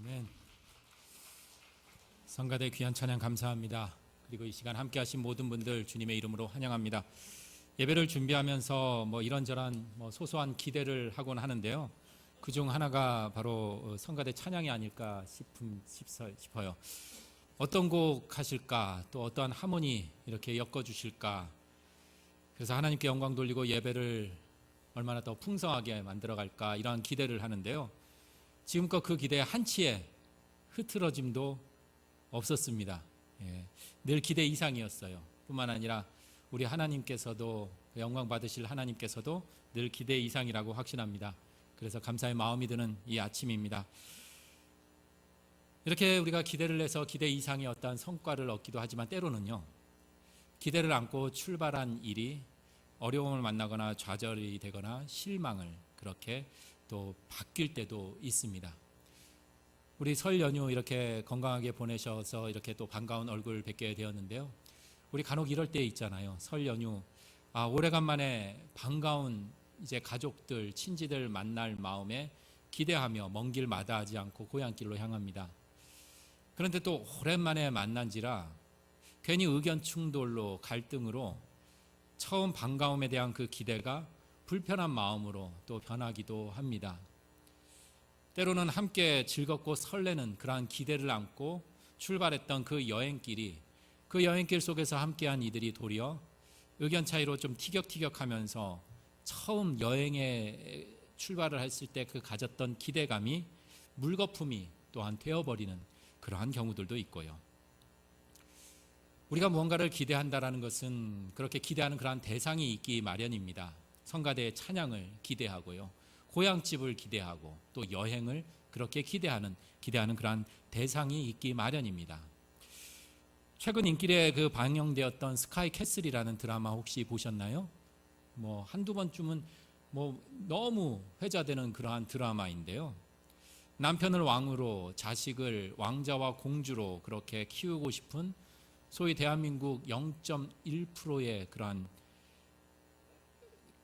아멘. 성가대 귀한 찬양 감사합니다. 그리고 이 시간 함께 하신 모든 분들 주님의 이름으로 환영합니다. 예배를 준비하면서 이런저런 소소한 기대를 하곤 하는데요. 그중 하나가 바로 성가대 찬양이 아닐까 싶어요. 어떤 곡 하실까, 또 어떠한 하모니 이렇게 엮어주실까. 그래서 하나님께 영광 돌리고 예배를 얼마나 더 풍성하게 만들어갈까, 이러한 기대를 하는데요. 지금껏 그 기대에 한치의 흐트러짐도 없었습니다. 늘 기대 이상이었어요. 뿐만 아니라 우리 하나님께서도, 영광 받으실 하나님께서도 늘 기대 이상이라고 확신합니다. 그래서 감사의 마음이 드는 이 아침입니다. 이렇게 우리가 기대를 해서 기대 이상의 어떠한 성과를 얻기도 하지만, 때로는요, 기대를 안고 출발한 일이 어려움을 만나거나 좌절이 되거나 실망을 그렇게 또 바뀔 때도 있습니다. 우리 설 연휴 이렇게 건강하게 보내셔서 이렇게 또 반가운 얼굴 뵙게 되었는데요. 우리 간혹 이럴 때 있잖아요. 설 연휴, 오래간만에 반가운 이제 가족들, 친지들 만날 마음에 기대하며 먼 길 마다하지 않고 고향길로 향합니다. 그런데 또 오랜만에 만난지라 괜히 의견 충돌로, 갈등으로 처음 반가움에 대한 그 기대가 불편한 마음으로 또 변하기도 합니다. 때로는 함께 즐겁고 설레는 그러한 기대를 안고 출발했던 그 여행길이, 그 여행길 속에서 함께한 이들이 도리어 의견 차이로 좀 티격태격하면서 처음 여행에 출발을 했을 때 그 가졌던 기대감이 물거품이 또한 되어버리는 그러한 경우들도 있고요. 우리가 무언가를 기대한다라는 것은 그렇게 기대하는 그러한 대상이 있기 마련입니다. 성가대의 찬양을 기대하고요, 고향집을 기대하고 또 여행을 그렇게 기대하는 그러한 대상이 있기 마련입니다. 최근 인기에 방영되었던 스카이 캐슬이라는 드라마 혹시 보셨나요? 한두 번쯤은 너무 회자되는 그러한 드라마인데요. 남편을 왕으로, 자식을 왕자와 공주로 그렇게 키우고 싶은 소위 대한민국 0.1%의 그러한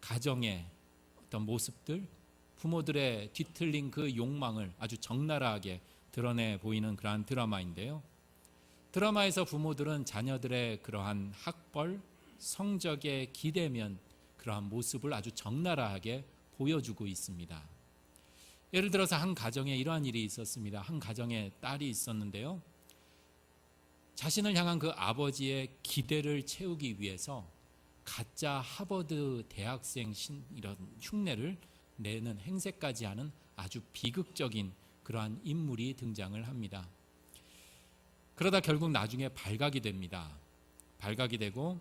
가정의 어떤 모습들, 부모들의 뒤틀린 그 욕망을 아주 적나라하게 드러내 보이는 그러한 드라마인데요. 드라마에서 부모들은 자녀들의 그러한 학벌, 성적에 기대면 그러한 모습을 아주 적나라하게 보여주고 있습니다. 예를 들어서 한 가정에 이러한 일이 있었습니다. 한 가정에 딸이 있었는데요. 자신을 향한 그 아버지의 기대를 채우기 위해서 가짜 하버드 대학생 이런 흉내를 내는 행세까지 하는 아주 비극적인 그러한 인물이 등장을 합니다. 그러다 결국 나중에 발각이 됩니다. 발각이 되고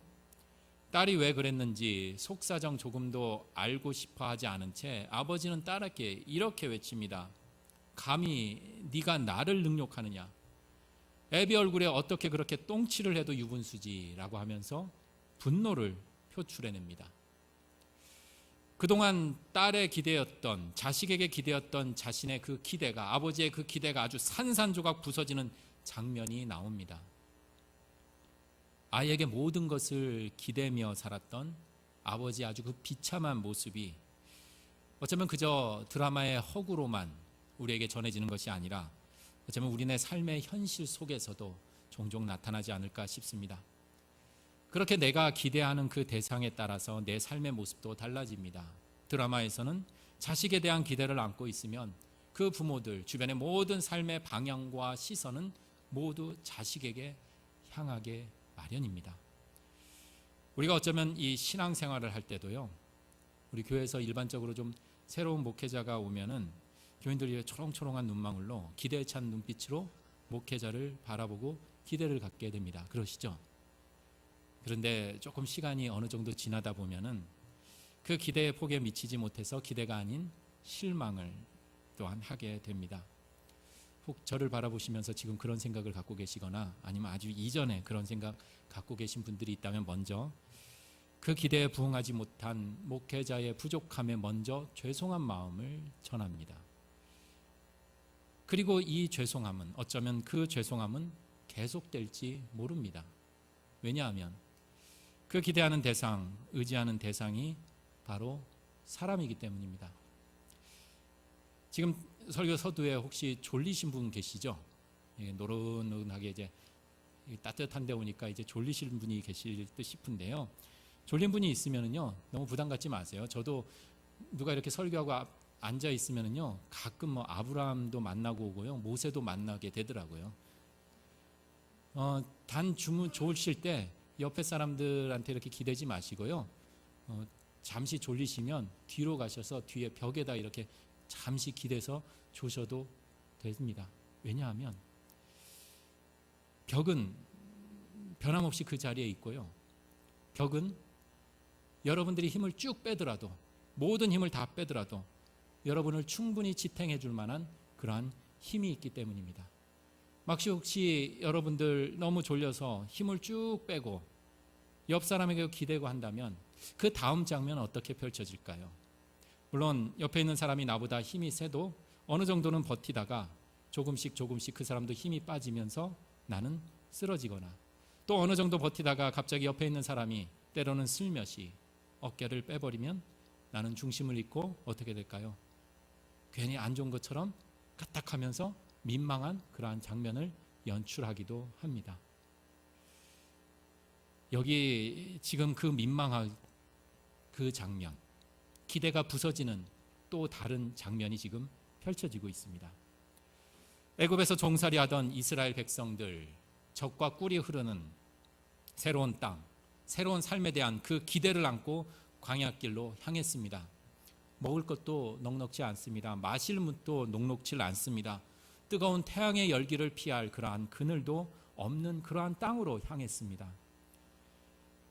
딸이 왜 그랬는지 속사정 조금도 알고 싶어 하지 않은 채 아버지는 딸에게 이렇게 외칩니다. 감히 네가 나를 능욕하느냐? 애비 얼굴에 어떻게 그렇게 똥칠을 해도 유분수지라고 하면서 분노를 표출해냅니다. 그동안 딸의 기대였던, 자식에게 기대였던 자신의 그 기대가, 아버지의 그 기대가 아주 산산조각 부서지는 장면이 나옵니다. 아이에게 모든 것을 기대며 살았던 아버지의 아주 그 비참한 모습이 어쩌면 그저 드라마의 허구로만 우리에게 전해지는 것이 아니라 어쩌면 우리네 삶의 현실 속에서도 종종 나타나지 않을까 싶습니다. 그렇게 내가 기대하는 그 대상에 따라서 내 삶의 모습도 달라집니다. 드라마에서는 자식에 대한 기대를 안고 있으면 그 부모들, 주변의 모든 삶의 방향과 시선은 모두 자식에게 향하게 마련입니다. 우리가 어쩌면 이 신앙생활을 할 때도요, 우리 교회에서 일반적으로 좀 새로운 목회자가 오면은 교인들이 초롱초롱한 눈망울로 기대에 찬 눈빛으로 목회자를 바라보고 기대를 갖게 됩니다. 그러시죠? 그런데 조금 시간이 어느 정도 지나다 보면은 그 기대의 폭에 미치지 못해서 기대가 아닌 실망을 또한 하게 됩니다. 혹 저를 바라보시면서 지금 그런 생각을 갖고 계시거나 아니면 아주 이전에 그런 생각 갖고 계신 분들이 있다면 먼저 그 기대에 부응하지 못한 목회자의 부족함에 먼저 죄송한 마음을 전합니다. 그리고 이 죄송함은, 어쩌면 그 죄송함은 계속될지 모릅니다. 왜냐하면 그 기대하는 대상, 의지하는 대상이 바로 사람이기 때문입니다. 지금 설교 서두에 혹시 졸리신 분 계시죠? 예, 노릇노릇하게 이제 따뜻한 데 오니까 이제 졸리신 분이 계실 듯 싶은데요. 졸린 분이 있으면은요, 너무 부담 갖지 마세요. 저도 누가 이렇게 설교하고 앉아 있으면은요, 가끔 뭐 아브라함도 만나고 오고요, 모세도 만나게 되더라고요. 단 주무 좋으실 때 옆에 사람들한테 이렇게 기대지 마시고요. 잠시 졸리시면 뒤로 가셔서 뒤에 벽에다 이렇게 잠시 기대서 조셔도 됩니다. 왜냐하면 벽은 변함없이 그 자리에 있고요. 벽은 여러분들이 힘을 쭉 빼더라도, 모든 힘을 다 빼더라도 여러분을 충분히 지탱해 줄 만한 그러한 힘이 있기 때문입니다. 혹시 여러분들 너무 졸려서 힘을 쭉 빼고 옆 사람에게 기대고 한다면 그 다음 장면 어떻게 펼쳐질까요? 물론 옆에 있는 사람이 나보다 힘이 세도 어느 정도는 버티다가 조금씩 그 사람도 힘이 빠지면서 나는 쓰러지거나, 또 어느 정도 버티다가 갑자기 옆에 있는 사람이 때로는 슬며시 어깨를 빼버리면 나는 중심을 잃고 어떻게 될까요? 괜히 안 좋은 것처럼 까딱하면서 민망한 그러한 장면을 연출하기도 합니다. 여기 지금 그 민망한 그 장면, 기대가 부서지는 또 다른 장면이 지금 펼쳐지고 있습니다. 애굽에서 종살이 하던 이스라엘 백성들, 젖과 꿀이 흐르는 새로운 땅, 새로운 삶에 대한 그 기대를 안고 광야길로 향했습니다. 먹을 것도 넉넉지 않습니다. 마실 물도 녹록지 않습니다. 뜨거운 태양의 열기를 피할 그러한 그늘도 없는 그러한 땅으로 향했습니다.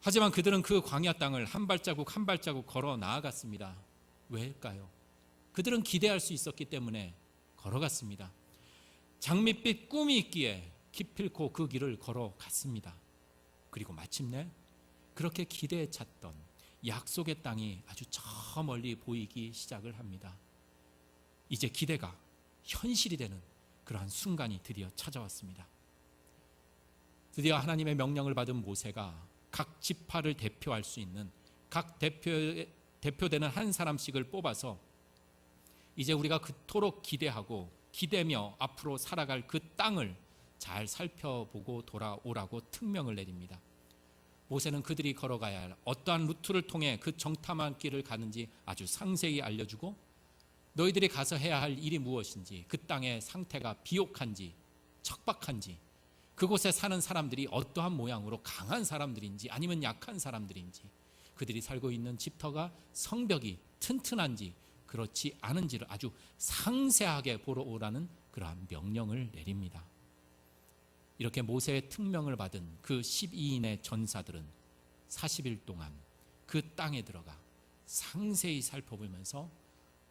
하지만 그들은 그 광야 땅을 한 발자국 한 발자국 걸어 나아갔습니다. 왜일까요? 그들은 기대할 수 있었기 때문에 걸어갔습니다. 장밋빛 꿈이 있기에 기필코 그 길을 걸어갔습니다. 그리고 마침내 그렇게 기대에 찼던 약속의 땅이 아주 저 멀리 보이기 시작을 합니다. 이제 기대가 현실이 되는 그러한 순간이 드디어 찾아왔습니다. 드디어 하나님의 명령을 받은 모세가 각 지파를 대표할 수 있는 각 대표되는 한 사람씩을 뽑아서 이제 우리가 그토록 기대하고 기대며 앞으로 살아갈 그 땅을 잘 살펴보고 돌아오라고 특명을 내립니다. 모세는 그들이 걸어가야 할 어떠한 루트를 통해 그 정탐한 길을 가는지 아주 상세히 알려주고, 너희들이 가서 해야 할 일이 무엇인지, 그 땅의 상태가 비옥한지 척박한지, 그곳에 사는 사람들이 어떠한 모양으로 강한 사람들인지 아니면 약한 사람들인지, 그들이 살고 있는 집터가 성벽이 튼튼한지 그렇지 않은지를 아주 상세하게 보러 오라는 그러한 명령을 내립니다. 이렇게 모세의 특명을 받은 그 12인의 전사들은 40일 동안 그 땅에 들어가 상세히 살펴보면서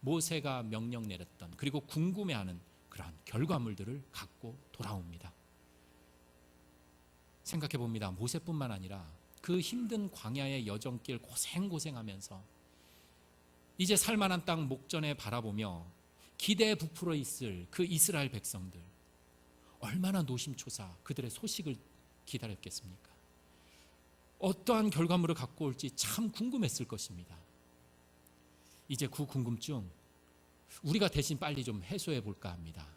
모세가 명령 내렸던, 그리고 궁금해하는 그러한 결과물들을 갖고 돌아옵니다. 생각해 봅니다. 모세뿐만 아니라 그 힘든 광야의 여정길 고생하면서 이제 살만한 땅 목전에 바라보며 기대에 부풀어 있을 그 이스라엘 백성들, 얼마나 노심초사 그들의 소식을 기다렸겠습니까? 어떠한 결과물을 갖고 올지 참 궁금했을 것입니다. 이제 그 궁금증 우리가 대신 빨리 좀 해소해 볼까 합니다.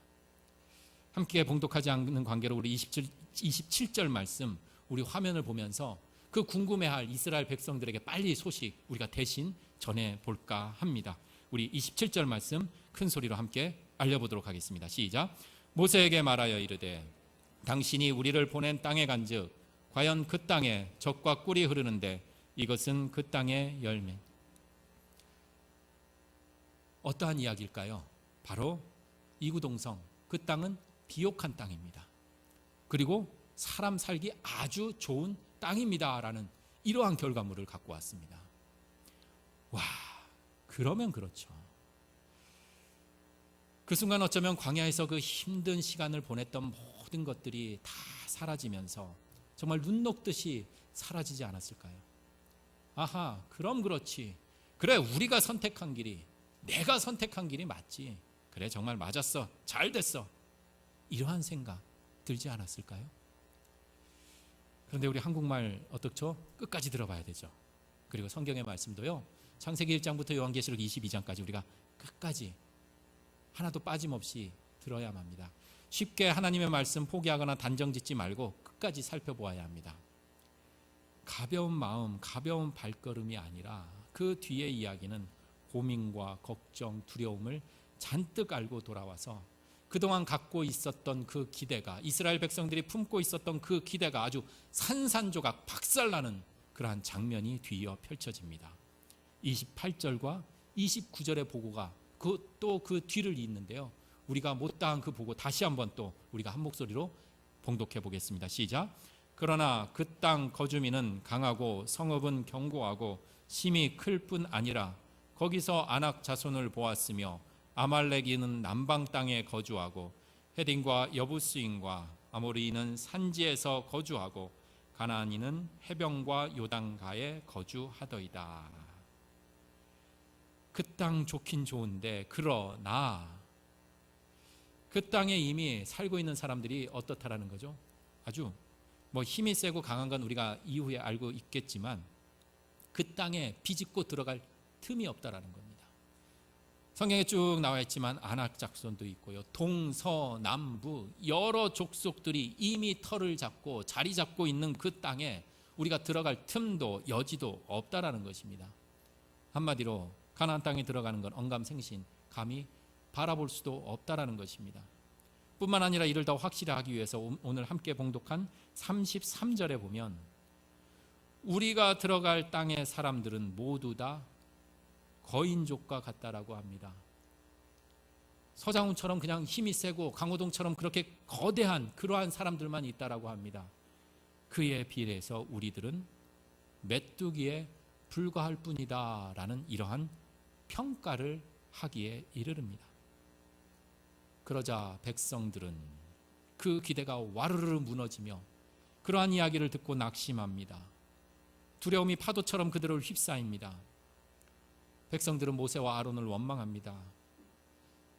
함께 봉독하지 않는 관계로 우리 27절 말씀 우리 화면을 보면서 그 궁금해할 이스라엘 백성들에게 빨리 소식 우리가 대신 전해 볼까 합니다. 우리 27절 말씀 큰 소리로 함께 알려보도록 하겠습니다. 시작. 모세에게 말하여 이르되 당신이 우리를 보낸 땅에 간즉 과연 그 땅에 젖과 꿀이 흐르는데 이것은 그 땅의 열매. 어떠한 이야기일까요? 바로 이구동성, 그 땅은 비옥한 땅입니다. 그리고 사람 살기 아주 좋은 땅입니다 라는 이러한 결과물을 갖고 왔습니다. 와, 그러면 그렇죠. 그 순간 어쩌면 광야에서 그 힘든 시간을 보냈던 모든 것들이 다 사라지면서 정말 눈 녹듯이 사라지지 않았을까요? 아하, 그럼 그렇지. 그래, 우리가 선택한 길이, 내가 선택한 길이 맞지. 그래, 정말 맞았어. 잘 됐어. 이러한 생각 들지 않았을까요? 그런데 우리 한국말 어떻죠? 끝까지 들어봐야 되죠. 그리고 성경의 말씀도요, 창세기 1장부터 요한계시록 22장까지 우리가 끝까지 하나도 빠짐없이 들어야 합니다. 쉽게 하나님의 말씀 포기하거나 단정짓지 말고 끝까지 살펴보아야 합니다. 가벼운 마음, 가벼운 발걸음이 아니라 그 뒤의 이야기는 고민과 걱정, 두려움을 잔뜩 알고 돌아와서 그동안 갖고 있었던 그 기대가, 이스라엘 백성들이 품고 있었던 그 기대가 아주 산산조각 박살나는 그러한 장면이 뒤이어 펼쳐집니다. 28절과 29절의 보고가 또 그 뒤를 잇는데요. 우리가 못다한 그 보고 다시 한번 또 우리가 한 목소리로 봉독해 보겠습니다. 시작. 그러나 그 땅 거주민은 강하고 성읍은 견고하고 힘이 클 뿐 아니라 거기서 아낙 자손을 보았으며 아말렉인은 남방 땅에 거주하고 헤딘과 여부스인과 아모리인은 산지에서 거주하고 가나안인은 해변과 요단가에 거주하더이다. 그 땅 좋긴 좋은데 그러나 그 땅에 이미 살고 있는 사람들이 어떻다라는 거죠? 아주 힘이 세고 강한 건 우리가 이후에 알고 있겠지만 그 땅에 비집고 들어갈 틈이 없다라는 겁니다. 성경에 쭉 나와 있지만 아낙 자손도 있고요. 동서남부 여러 족속들이 이미 터를 잡고 자리 잡고 있는 그 땅에 우리가 들어갈 틈도 여지도 없다라는 것입니다. 한마디로 가나안 땅에 들어가는 건 언감생신, 감히 바라볼 수도 없다라는 것입니다. 뿐만 아니라 이를 더 확실히 하기 위해서 오늘 함께 봉독한 33절에 보면 우리가 들어갈 땅의 사람들은 모두 다 거인족과 같다라고 합니다. 서장훈처럼 그냥 힘이 세고 강호동처럼 그렇게 거대한 그러한 사람들만 있다라고 합니다. 그에 비례해서 우리들은 메뚜기에 불과할 뿐이다 라는 이러한 평가를 하기에 이르릅니다. 그러자 백성들은 그 기대가 와르르 무너지며 그러한 이야기를 듣고 낙심합니다. 두려움이 파도처럼 그들을 휩싸입니다. 백성들은 모세와 아론을 원망합니다.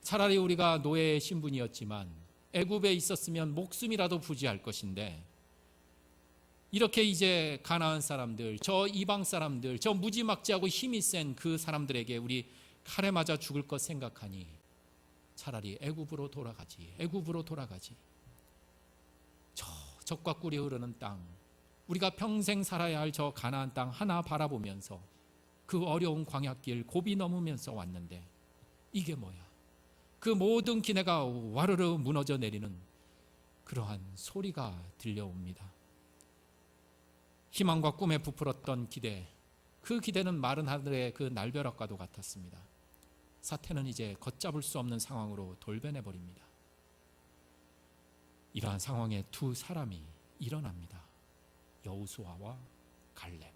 차라리 우리가 노예의 신분이었지만 애굽에 있었으면 목숨이라도 부지할 것인데 이렇게 이제 가나안 사람들, 저 이방 사람들, 저 무지막지하고 힘이 센 그 사람들에게 우리 칼에 맞아 죽을 것 생각하니 차라리 애굽으로 돌아가지. 저 적과 꿀이 흐르는 땅, 우리가 평생 살아야 할 저 가나안 땅 하나 바라보면서 그 어려운 광야길 고비 넘으면서 왔는데 이게 뭐야? 그 모든 기내가 와르르 무너져 내리는 그러한 소리가 들려옵니다. 희망과 꿈에 부풀었던 기대, 그 기대는 마른 하늘의 그 날벼락과도 같았습니다. 사태는 이제 걷잡을 수 없는 상황으로 돌변해 버립니다. 이러한 상황에 두 사람이 일어납니다. 여호수아와 갈렙.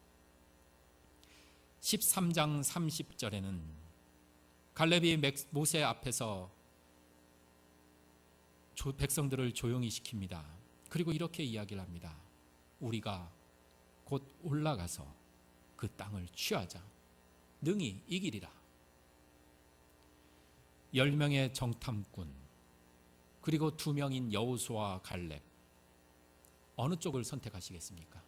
13장 30절에는 갈렙이 모세 앞에서 백성들을 조용히 시킵니다. 그리고 이렇게 이야기를 합니다. 우리가 곧 올라가서 그 땅을 취하자. 능히 이기리라. 10명의 정탐꾼 그리고 2명인 여호수아와 갈렙, 어느 쪽을 선택하시겠습니까?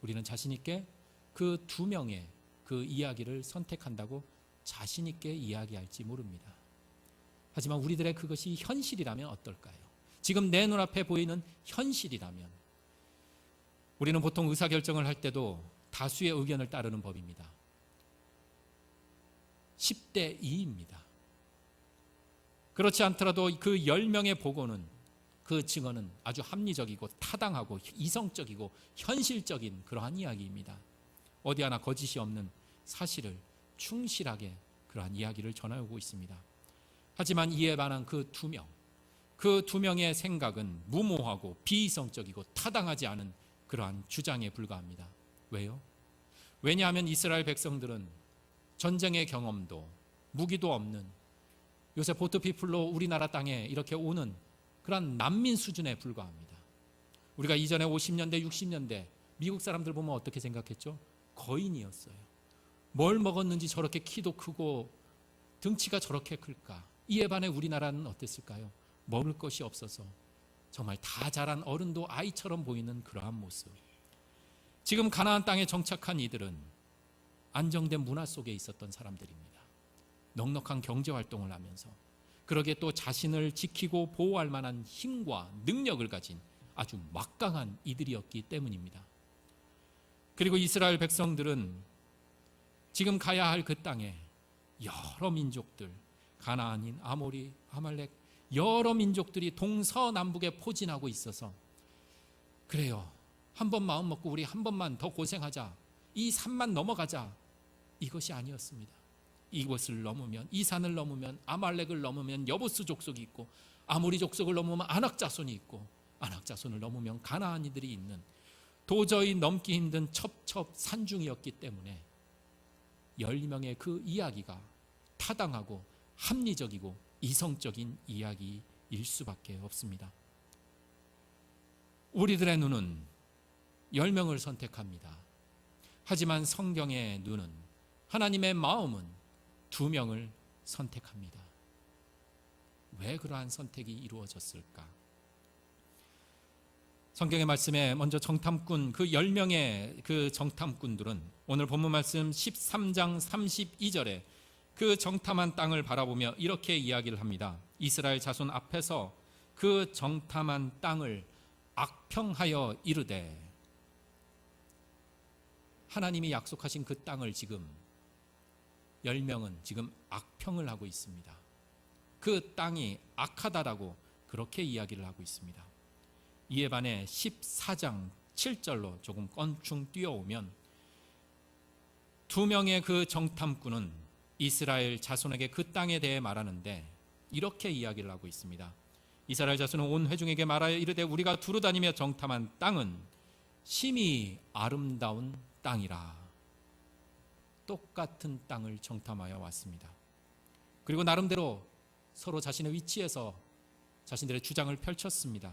우리는 자신 있게 그 2명의 그 이야기를 선택한다고 자신 있게 이야기할지 모릅니다. 하지만 우리들의 그것이 현실이라면 어떨까요? 지금 내 눈앞에 보이는 현실이라면 우리는 보통 의사결정을 할 때도 다수의 의견을 따르는 법입니다. 10대 2입니다. 그렇지 않더라도 그 10명의 보고는, 그 증언은 아주 합리적이고 타당하고 이성적이고 현실적인 그러한 이야기입니다. 어디 하나 거짓이 없는 사실을 충실하게 그러한 이야기를 전하고 있습니다. 하지만 이에 반한 그 2명, 그 2명의 생각은 무모하고 비이성적이고 타당하지 않은 그러한 주장에 불과합니다. 왜요? 왜냐하면 이스라엘 백성들은 전쟁의 경험도 무기도 없는, 요새 보트피플로 우리나라 땅에 이렇게 오는 그런 난민 수준에 불과합니다. 우리가 이전에 50년대 60년대 미국 사람들 보면 어떻게 생각했죠? 거인이었어요. 뭘 먹었는지 저렇게 키도 크고 등치가 저렇게 클까? 이에 반해 우리나라는 어땠을까요? 먹을 것이 없어서 정말 다 자란 어른도 아이처럼 보이는 그러한 모습. 지금 가나안 땅에 정착한 이들은 안정된 문화 속에 있었던 사람들입니다. 넉넉한 경제 활동을 하면서 그러기에 또 자신을 지키고 보호할 만한 힘과 능력을 가진 아주 막강한 이들이었기 때문입니다. 그리고 이스라엘 백성들은 지금 가야 할 그 땅에 여러 민족들, 가나안인, 아모리, 아말렉 여러 민족들이 동서남북에 포진하고 있어서 그래요, 한번 마음 먹고 우리 한 번만 더 고생하자, 이 산만 넘어가자, 이것이 아니었습니다. 이곳을 넘으면, 이 산을 넘으면 아말렉을 넘으면 여부스 족속이 있고, 아모리 족속을 넘으면 아낙 자손이 있고, 아낙 자손을 넘으면 가나안이들이 있는 도저히 넘기 힘든 첩첩 산중이었기 때문에 10명의 그 이야기가 타당하고 합리적이고 이성적인 이야기일 수밖에 없습니다. 우리들의 눈은 10명을 선택합니다. 하지만 성경의 눈은, 하나님의 마음은 2명을 선택합니다. 왜 그러한 선택이 이루어졌을까? 성경의 말씀에 먼저 정탐꾼, 그 10명의 그 정탐꾼들은 오늘 본문 말씀 13장 32절에 그 정탐한 땅을 바라보며 이렇게 이야기를 합니다. 이스라엘 자손 앞에서 그 정탐한 땅을 악평하여 이르되, 하나님이 약속하신 그 땅을 지금 10명은 지금 악평을 하고 있습니다. 그 땅이 악하다라고 그렇게 이야기를 하고 있습니다. 이에 반해 14장 7절로 조금 껑충 뛰어오면 2명의 그 정탐꾼은 이스라엘 자손에게 그 땅에 대해 말하는데 이렇게 이야기를 하고 있습니다. 이스라엘 자손은 온 회중에게 말하여 이르되, 우리가 두루다니며 정탐한 땅은 심히 아름다운 땅이라. 똑같은 땅을 정탐하여 왔습니다. 그리고 나름대로 서로 자신의 위치에서 자신들의 주장을 펼쳤습니다.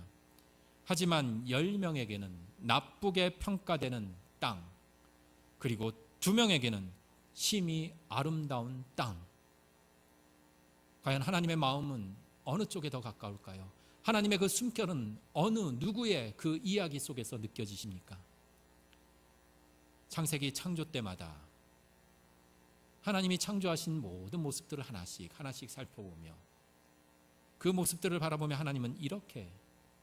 하지만 10명에게는 나쁘게 평가되는 땅, 그리고 2명에게는 심히 아름다운 땅. 과연 하나님의 마음은 어느 쪽에 더 가까울까요? 하나님의 그 숨결은 어느 누구의 그 이야기 속에서 느껴지십니까? 창세기 창조 때마다 하나님이 창조하신 모든 모습들을 하나씩 살펴보며 그 모습들을 바라보며 하나님은 이렇게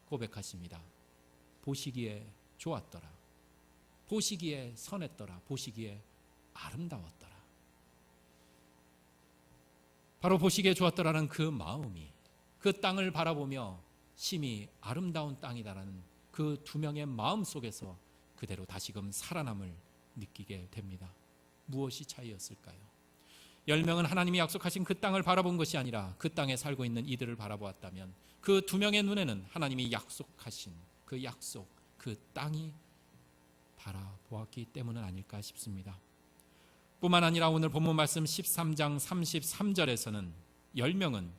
고백하십니다. 보시기에 좋았더라. 보시기에 선했더라. 보시기에 아름다웠더라. 바로 보시기에 좋았더라는 그 마음이 그 땅을 바라보며 심히 아름다운 땅이다라는 그 2명의 마음 속에서 그대로 다시금 살아남을 느끼게 됩니다. 무엇이 차이였을까요? 10명은 하나님이 약속하신 그 땅을 바라본 것이 아니라 그 땅에 살고 있는 이들을 바라보았다면 그 2명의 눈에는 하나님이 약속하신 그 약속, 그 땅이 바라보았기 때문은 아닐까 싶습니다. 뿐만 아니라 오늘 본문 말씀 13장 33절에서는 10명은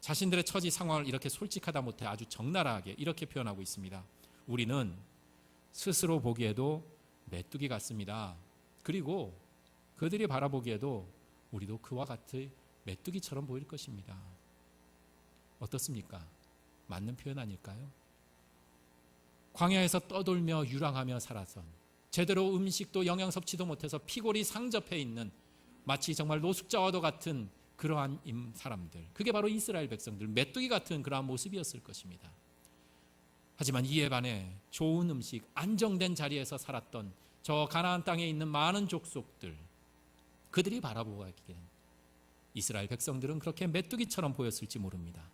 자신들의 처지 상황을 이렇게 솔직하다 못해 아주 적나라하게 이렇게 표현하고 있습니다. 우리는 스스로 보기에도 메뚜기 같습니다. 그리고 그들이 바라보기에도 우리도 그와 같이 메뚜기처럼 보일 것입니다. 어떻습니까? 맞는 표현 아닐까요? 광야에서 떠돌며 유랑하며 살아선, 제대로 음식도 영양 섭취도 못해서 피골이 상접해 있는 마치 정말 노숙자와도 같은 그러한 사람들, 그게 바로 이스라엘 백성들, 메뚜기 같은 그러한 모습이었을 것입니다. 하지만 이에 반해 좋은 음식, 안정된 자리에서 살았던 저 가나안 땅에 있는 많은 족속들, 그들이 바라보기에는 이스라엘 백성들은 그렇게 메뚜기처럼 보였을지 모릅니다.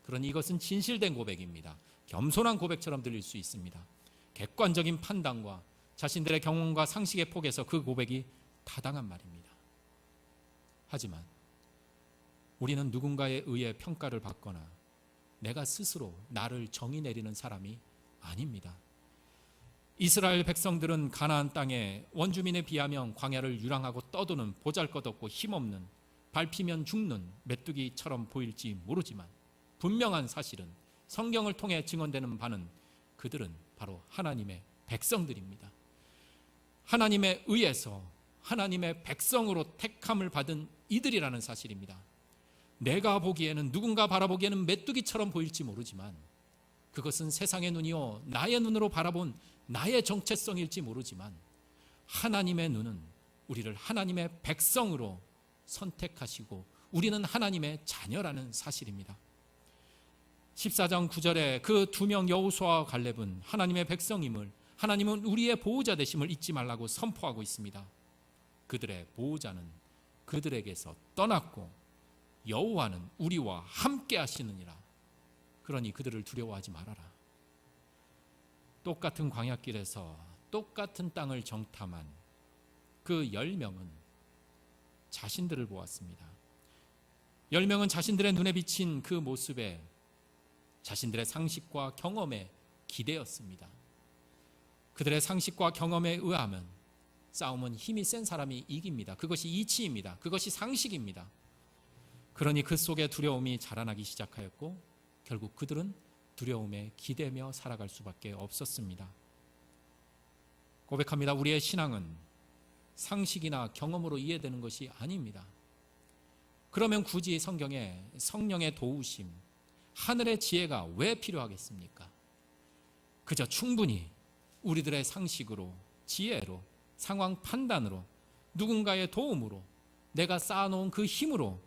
그러니 이것은 진실된 고백입니다. 겸손한 고백처럼 들릴 수 있습니다. 객관적인 판단과 자신들의 경험과 상식의 폭에서 그 고백이 타당한 말입니다. 하지만 우리는 누군가에 의해 평가를 받거나 내가 스스로 나를 정의 내리는 사람이 아닙니다. 이스라엘 백성들은 가나안 땅에 원주민에 비하면 광야를 유랑하고 떠도는 보잘것없고 힘없는, 밟히면 죽는 메뚜기처럼 보일지 모르지만 분명한 사실은 성경을 통해 증언되는 바는 그들은 바로 하나님의 백성들입니다. 하나님에 의해서 하나님의 백성으로 택함을 받은 이들이라는 사실입니다. 내가 보기에는, 누군가 바라보기에는 메뚜기처럼 보일지 모르지만 그것은 세상의 눈이요 나의 눈으로 바라본 나의 정체성일지 모르지만 하나님의 눈은 우리를 하나님의 백성으로 선택하시고 우리는 하나님의 자녀라는 사실입니다. 14장 9절에 그 두 명 여호수아와 갈렙은 하나님의 백성임을, 하나님은 우리의 보호자 되심을 잊지 말라고 선포하고 있습니다. 그들의 보호자는 그들에게서 떠났고 여호와는 우리와 함께 하시느니라. 그러니 그들을 두려워하지 말아라. 똑같은 광야길에서 똑같은 땅을 정탐한 그 10명은 자신들을 보았습니다. 10명은 자신들의 눈에 비친 그 모습에 자신들의 상식과 경험에 기대었습니다. 그들의 상식과 경험에 의하면 싸움은 힘이 센 사람이 이깁니다. 그것이 이치입니다. 그것이 상식입니다. 그러니 그 속에 두려움이 자라나기 시작하였고 결국 그들은 두려움에 기대며 살아갈 수밖에 없었습니다. 고백합니다. 우리의 신앙은 상식이나 경험으로 이해되는 것이 아닙니다. 그러면 굳이 성경에 성령의 도우심, 하늘의 지혜가 왜 필요하겠습니까? 그저 충분히 우리들의 상식으로, 지혜로, 상황 판단으로, 누군가의 도움으로, 내가 쌓아놓은 그 힘으로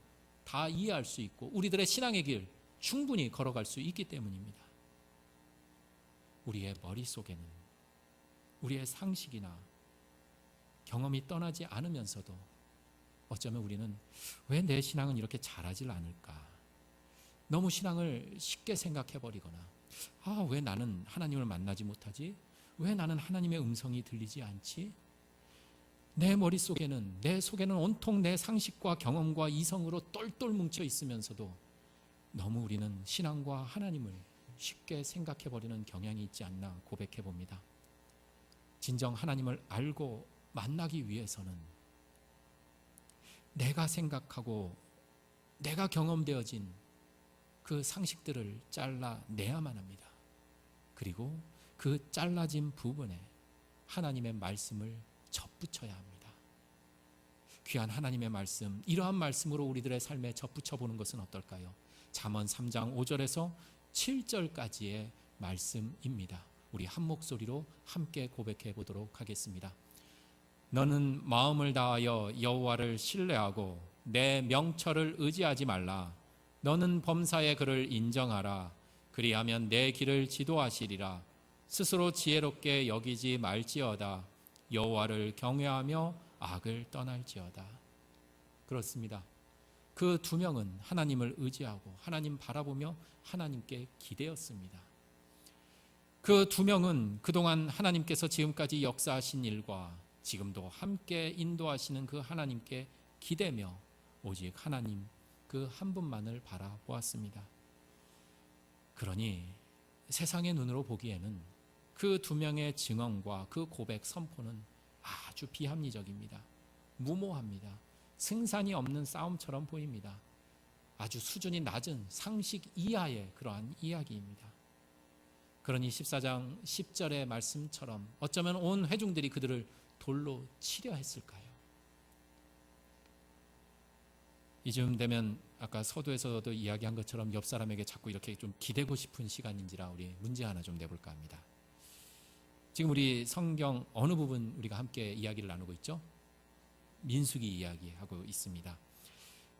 다 이해할 수 있고 우리들의 신앙의 길 충분히 걸어갈 수 있기 때문입니다. 우리의 머릿속에는 우리의 상식이나 경험이 떠나지 않으면서도 어쩌면 우리는 왜 내 신앙은 이렇게 잘하질 않을까? 너무 신앙을 쉽게 생각해버리거나 왜 나는 하나님을 만나지 못하지? 왜 나는 하나님의 음성이 들리지 않지? 내 머릿속에는, 내 속에는 온통 내 상식과 경험과 이성으로 똘똘 뭉쳐 있으면서도 너무 우리는 신앙과 하나님을 쉽게 생각해버리는 경향이 있지 않나 고백해 봅니다. 진정 하나님을 알고 만나기 위해서는 내가 생각하고 내가 경험되어진 그 상식들을 잘라내야만 합니다. 그리고 그 잘라진 부분에 하나님의 말씀을 접붙여야 합니다. 귀한 하나님의 말씀, 이러한 말씀으로 우리들의 삶에 접붙여 보는 것은 어떨까요? 잠언 3장 5절에서 7절까지의 말씀입니다. 우리 한 목소리로 함께 고백해 보도록 하겠습니다. 너는 마음을 다하여 여호와를 신뢰하고 내 명철을 의지하지 말라. 너는 범사의 그를 인정하라. 그리하면 내 길을 지도하시리라. 스스로 지혜롭게 여기지 말지어다. 여호와를 경외하며 악을 떠날지어다. 그렇습니다. 그 두 명은 하나님을 의지하고 하나님 바라보며 하나님께 기대었습니다. 그 두 명은 그동안 하나님께서 지금까지 역사하신 일과 지금도 함께 인도하시는 그 하나님께 기대며 오직 하나님 그 한 분만을 바라보았습니다. 그러니 세상의 눈으로 보기에는 그 두 명의 증언과 그 고백 선포는 아주 비합리적입니다. 무모합니다. 승산이 없는 싸움처럼 보입니다. 아주 수준이 낮은 상식 이하의 그러한 이야기입니다. 그러니 14장 10절의 말씀처럼 어쩌면 온 회중들이 그들을 돌로 치려 했을까요? 이쯤 되면 아까 서두에서도 이야기한 것처럼 옆 사람에게 자꾸 이렇게 좀 기대고 싶은 시간인지라 우리 문제 하나 좀 내볼까 합니다. 지금 우리 성경 어느 부분 우리가 함께 이야기를 나누고 있죠? 민수기 이야기하고 있습니다.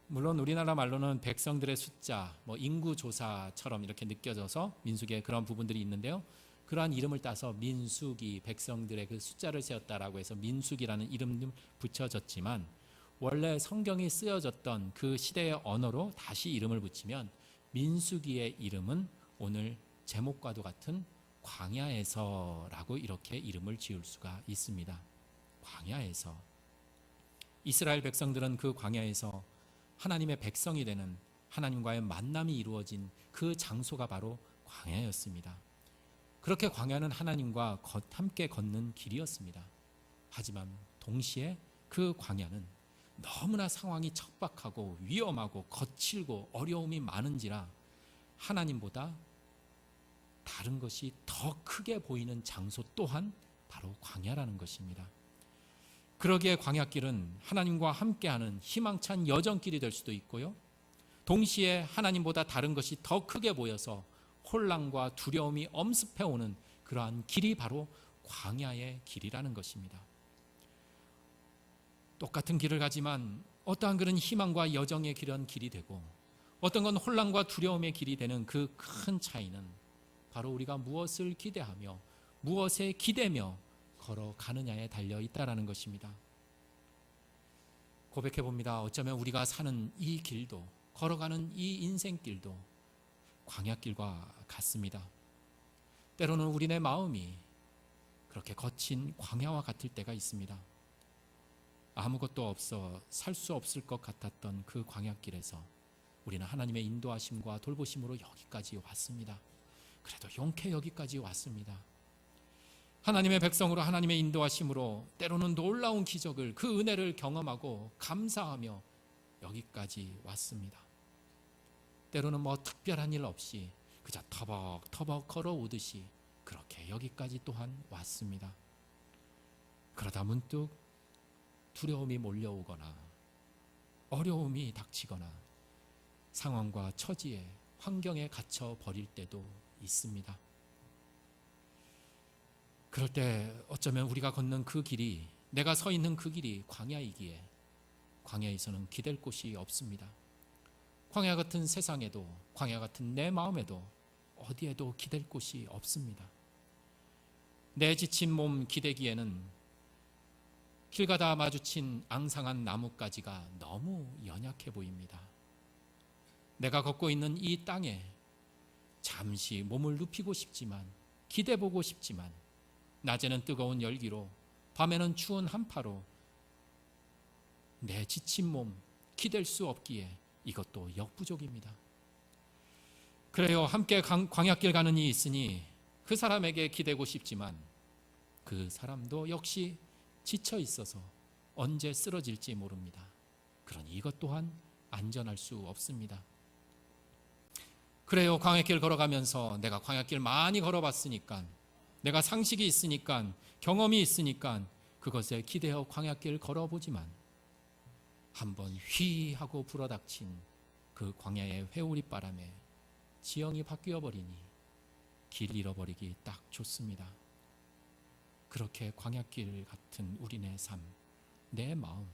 물론 우리나라 말로는 백성들의 숫자, 인구조사처럼 이렇게 느껴져서 민수기에 그런 부분들이 있는데요. 그러한 이름을 따서 민수기, 백성들의 그 숫자를 세었다라고 해서 민수기라는 이름을 붙여졌지만 원래 성경이 쓰여졌던 그 시대의 언어로 다시 이름을 붙이면 민수기의 이름은 오늘 제목과도 같은 광야에서라고 이렇게 이름을 지을 수가 있습니다. 광야에서. 이스라엘 백성들은 그 광야에서 하나님의 백성이 되는 하나님과의 만남이 이루어진 그 장소가 바로 광야였습니다. 그렇게 광야는 하나님과 함께 걷는 길이었습니다. 하지만 동시에 그 광야는 너무나 상황이 척박하고 위험하고 거칠고 어려움이 많은지라 하나님보다 다른 것이 더 크게 보이는 장소 또한 바로 광야라는 것입니다. 그러기에 광야길은 하나님과 함께하는 희망찬 여정길이 될 수도 있고요. 동시에 하나님보다 다른 것이 더 크게 보여서 혼란과 두려움이 엄습해오는 그러한 길이 바로 광야의 길이라는 것입니다. 똑같은 길을 가지만 어떠한 그런 희망과 여정의 그런 길이 되고 어떤 건 혼란과 두려움의 길이 되는 그 큰 차이는 바로 우리가 무엇을 기대하며 무엇에 기대며 걸어가느냐에 달려 있다라는 것입니다. 고백해 봅니다. 어쩌면 우리가 사는 이 길도, 걸어가는 이 인생길도 광야길과 같습니다. 때로는 우리네 마음이 그렇게 거친 광야와 같을 때가 있습니다. 아무것도 없어 살 수 없을 것 같았던 그 광야길에서 우리는 하나님의 인도하심과 돌보심으로 여기까지 왔습니다. 그래도 용케 여기까지 왔습니다. 하나님의 백성으로 하나님의 인도하심으로 때로는 놀라운 기적을, 그 은혜를 경험하고 감사하며 여기까지 왔습니다. 때로는 뭐 특별한 일 없이 그저 터벅터벅 걸어오듯이 그렇게 여기까지 또한 왔습니다. 그러다 문득 두려움이 몰려오거나 어려움이 닥치거나 상황과 처지에, 환경에 갇혀 버릴 때도 있습니다. 그럴 때 어쩌면 우리가 걷는 그 길이, 내가 서 있는 그 길이 광야이기에 광야에서는 기댈 곳이 없습니다. 광야 같은 세상에도, 광야 같은 내 마음에도 어디에도 기댈 곳이 없습니다. 내 지친 몸 기대기에는 길 가다 마주친 앙상한 나뭇가지가 너무 연약해 보입니다. 내가 걷고 있는 이 땅에 잠시 몸을 눕히고 싶지만, 기대보고 싶지만, 낮에는 뜨거운 열기로, 밤에는 추운 한파로 내 지친 몸 기댈 수 없기에 이것도 역부족입니다. 그래요, 함께 광야길 가는 이 있으니 그 사람에게 기대고 싶지만 그 사람도 역시 지쳐 있어서 언제 쓰러질지 모릅니다. 그러니 이것 또한 안전할 수 없습니다. 그래요, 광야길 걸어가면서 내가 광야길 많이 걸어봤으니까, 내가 상식이 있으니까, 경험이 있으니까 그것에 기대어 광야길 걸어보지만 한번 휘 하고 불어닥친 그 광야의 회오리바람에 지형이 바뀌어 버리니 길 잃어버리기 딱 좋습니다. 그렇게 광야길 같은 우리네 삶, 내 마음,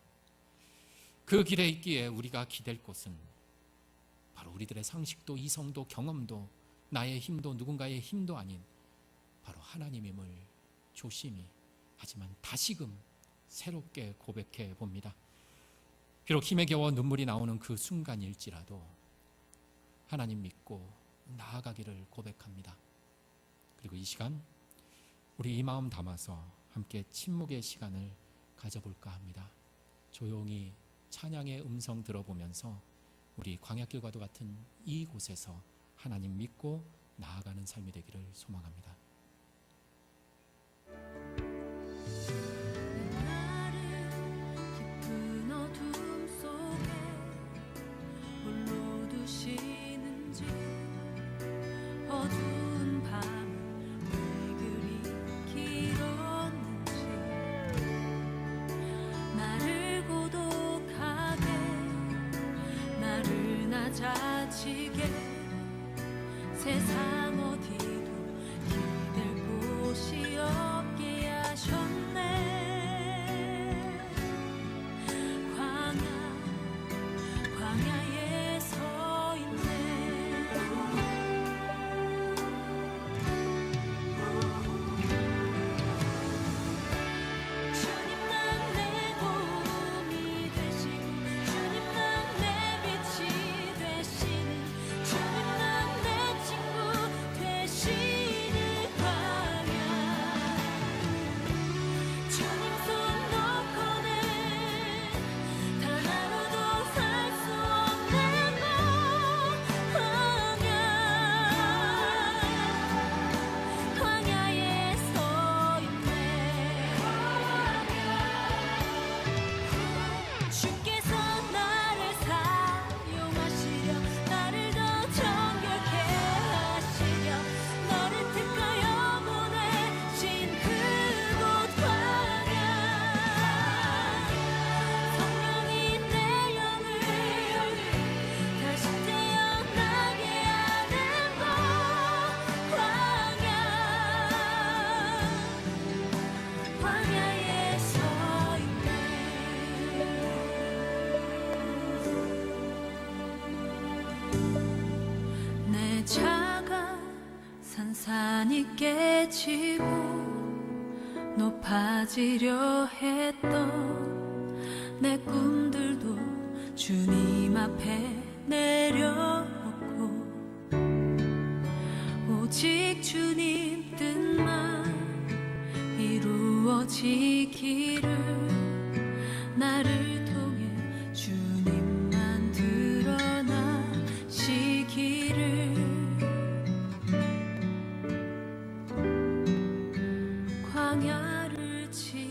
그 길에 있기에 우리가 기댈 곳은 바로 우리들의 상식도 이성도 경험도 나의 힘도 누군가의 힘도 아닌 바로 하나님임을 조심히, 하지만 다시금 새롭게 고백해 봅니다. 비록 힘에 겨워 눈물이 나오는 그 순간일지라도 하나님 믿고 나아가기를 고백합니다. 그리고 이 시간 우리 이 마음 담아서 함께 침묵의 시간을 가져볼까 합니다. 조용히 찬양의 음성 들어보면서 우리 광야길과도 같은 이곳에서 하나님 믿고 나아가는 삶이 되기를 소망합니다. 깊은 어둠 속에 홀로 두시는지, 어두운 밤은 왜 그리 길었는지, 나를 고독하게, 나를 낮아지게, 세상 어디도 기댈 곳이 없게 하셨네. 광야에 서 있네. 주님 난 내 도움이 되시고, 주님 난 내 빛이 되시는, 주님 난 내 친구 산산이 깨지고 높아지려 했던 내 꿈들도 주님 앞에 내려놓고 오직 주님 뜻만 이루어지기를 나를 통해 주님만 드러나시기를 광야를 지